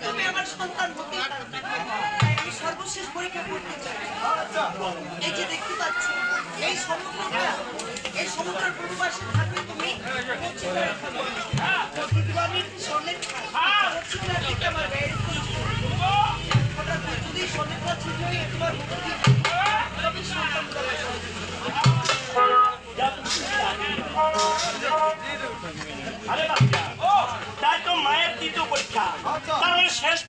তুমি আমার সন্তান হতে আমি সর্বশেষ পরীক্ষা করতে চাই। এই যে দেখতে পাচ্ছ এই সমুদ্রটা, এই সমুদ্রের পূর্বপাশে থাকবে তুমি আমি একটি স্বর্ণের আমার গায়ে যদি স্বর্ণের কাছে তোমার আরে বাচ্চা, তাই তো মায়ের দ্বিতীয় পরীক্ষা, তার মানে শেষ